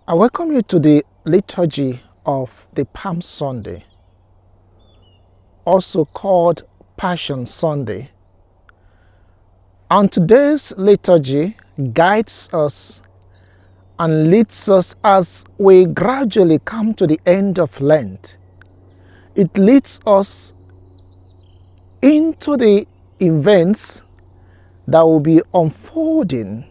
I welcome you to the liturgy of the Palm Sunday, also called Passion Sunday. And today's liturgy guides us and leads us as we gradually come to the end of Lent. It leads us into the events that will be unfolding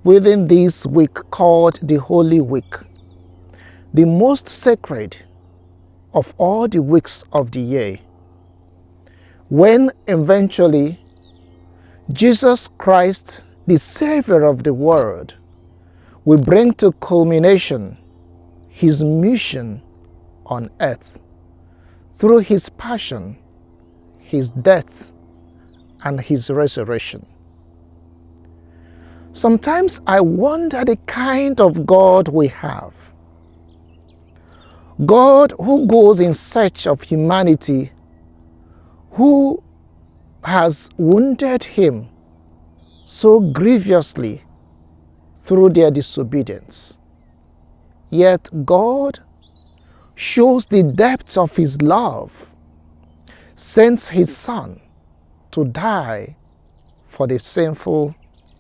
within this week called the Holy Week, the most sacred of all the weeks of the year, when eventually Jesus Christ, the Savior of the world, will bring to culmination his mission on earth through his passion, his death, and his resurrection. Sometimes I wonder the kind of God we have. God who goes in search of humanity, who has wounded him so grievously through their disobedience. Yet God shows the depth of his love, sends his Son to die for the sinful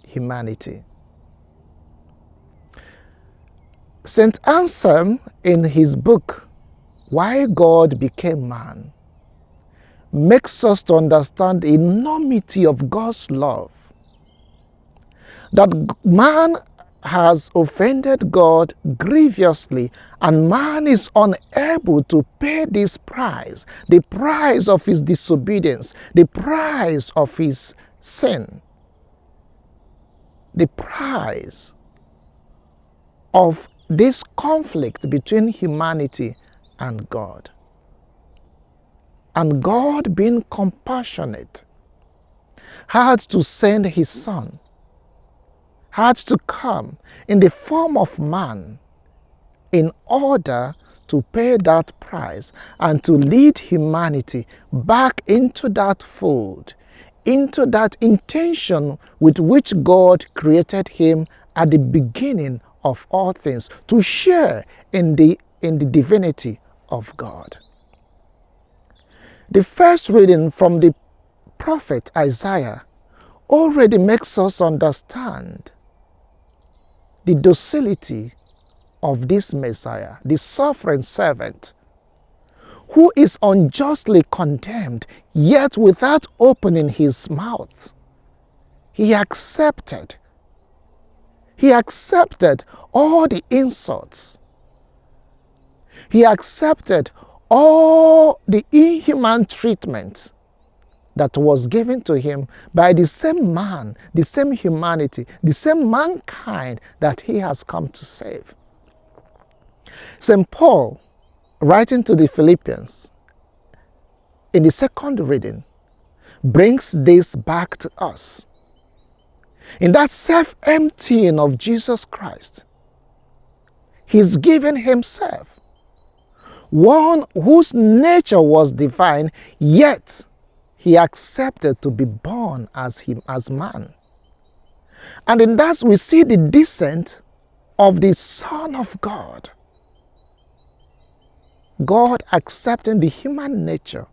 humanity. St. Anselm, in his book, Why God Became Man, makes us to understand the enormity of God's love. That man has offended God grievously, and man is unable to pay this price, the price of his disobedience, the price of his sin, the price of this conflict between humanity and God. And God, being compassionate, had to send his Son, had to come in the form of man in order to pay that price and to lead humanity back into that fold, into that intention with which God created him at the beginning of all things, to share in the divinity of God. The first reading from the prophet Isaiah already makes us understand the docility of this Messiah, the suffering servant, who is unjustly condemned, yet without opening his mouth, he accepted all the insults. He accepted all the inhuman treatment that was given to him by the same man, the same humanity, the same mankind that he has come to save. St. Paul, writing to the Philippians, in the second reading, brings this back to us. In that self-emptying of Jesus Christ, he's given himself, one whose nature was divine, yet he accepted to be born as man. And in that we see the descent of the Son of God. God accepting the human nature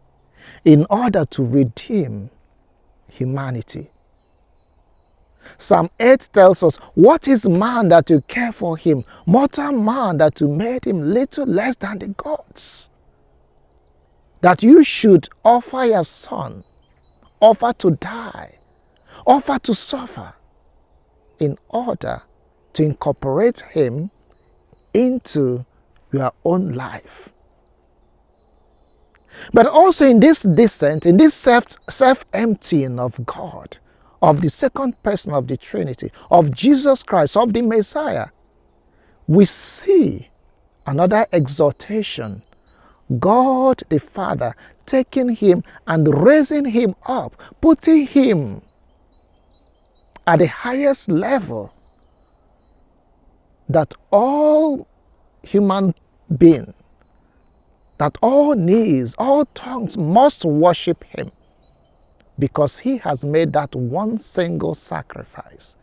in order to redeem humanity. Psalm 8 tells us, what is man that you care for him? Mortal man that you made him little less than the gods. That you should offer your Son, offer to die, offer to suffer, in order to incorporate him into your own life. But also in this descent, in this self-emptying of God, of the second person of the Trinity, of Jesus Christ, of the Messiah, we see another exaltation. God the Father taking him and raising him up, putting him at the highest level that all human beings, that all knees, all tongues must worship him, because he has made that one single sacrifice.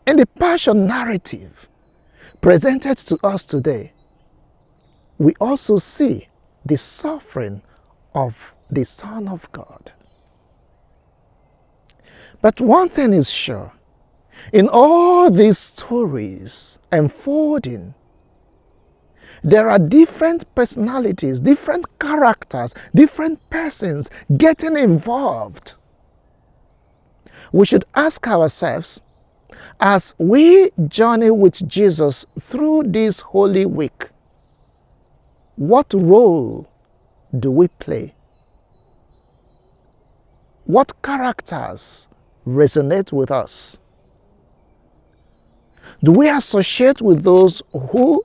In the passion narrative presented to us today, we also see the suffering of the Son of God. But one thing is sure, in all these stories unfolding, there are different personalities, different characters, different persons getting involved. We should ask ourselves, as we journey with Jesus through this Holy Week, what role do we play? What characters resonate with us? Do we associate with those who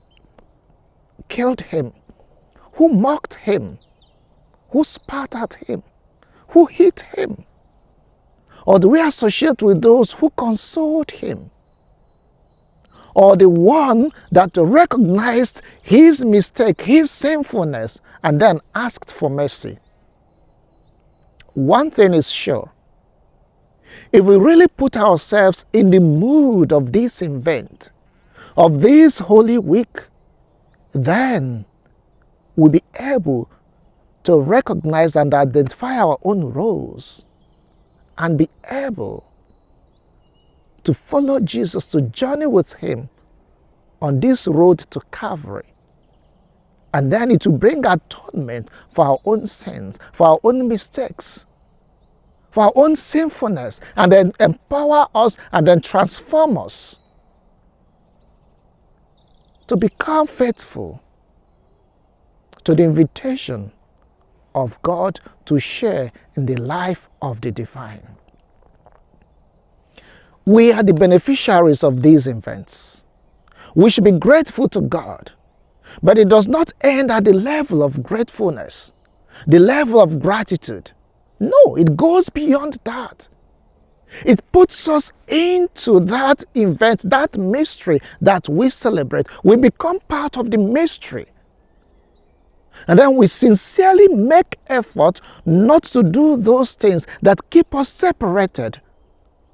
killed him, who mocked him, who spat at him, who hit him? Or do we associate with those who consoled him? Or the one that recognized his mistake, his sinfulness, and then asked for mercy? One thing is sure. If we really put ourselves in the mood of this event, of this Holy Week, then we'll be able to recognize and identify our own roles and be able to follow Jesus, to journey with him on this road to Calvary. And then it will bring atonement for our own sins, for our own mistakes, for our own sinfulness, and then empower us and then transform us to become faithful to the invitation of God to share in the life of the divine. We are the beneficiaries of these events. We should be grateful to God, but it does not end at the level of gratefulness, the level of gratitude. No, it goes beyond that. It puts us into that event, that mystery that we celebrate. We become part of the mystery. And then we sincerely make effort not to do those things that keep us separated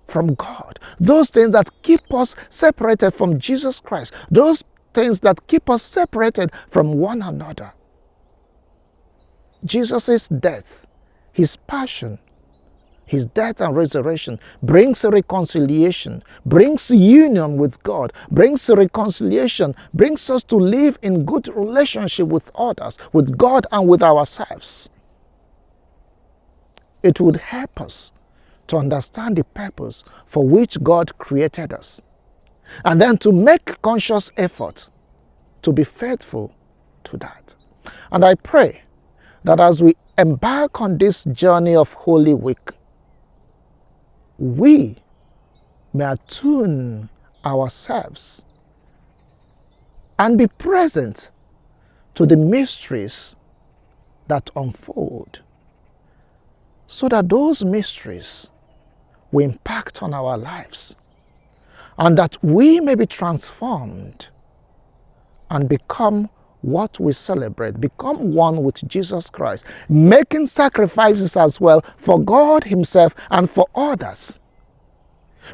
from God. Those things that keep us separated from Jesus Christ. Those things that keep us separated from one another. Jesus' death, his passion, his death and resurrection brings reconciliation, brings union with God, brings reconciliation, brings us to live in good relationship with others, with God and with ourselves. It would help us to understand the purpose for which God created us, and then to make conscious effort to be faithful to that. And I pray that as we embark on this journey of Holy Week, we may attune ourselves and be present to the mysteries that unfold, so that those mysteries will impact on our lives, and that we may be transformed and become what we celebrate, become one with Jesus Christ, making sacrifices as well for God himself and for others.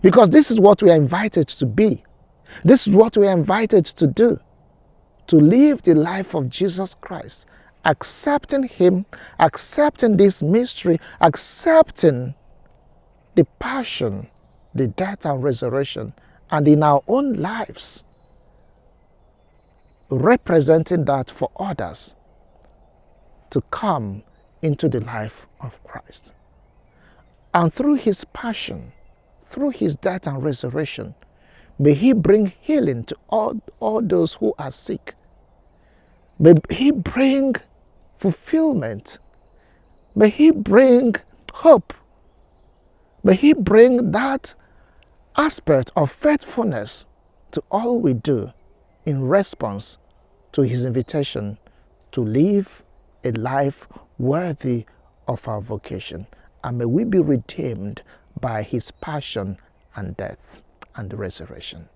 Because this is what we are invited to be. This is what we are invited to do, to live the life of Jesus Christ, accepting him, accepting this mystery, accepting the passion, the death and resurrection, and in our own lives, representing that for others to come into the life of Christ. And through his passion, through his death and resurrection, may he bring healing to all those who are sick. May he bring fulfillment. May he bring hope. May he bring that aspect of faithfulness to all we do in response to his invitation to live a life worthy of our vocation. And may we be redeemed by his passion and death and resurrection.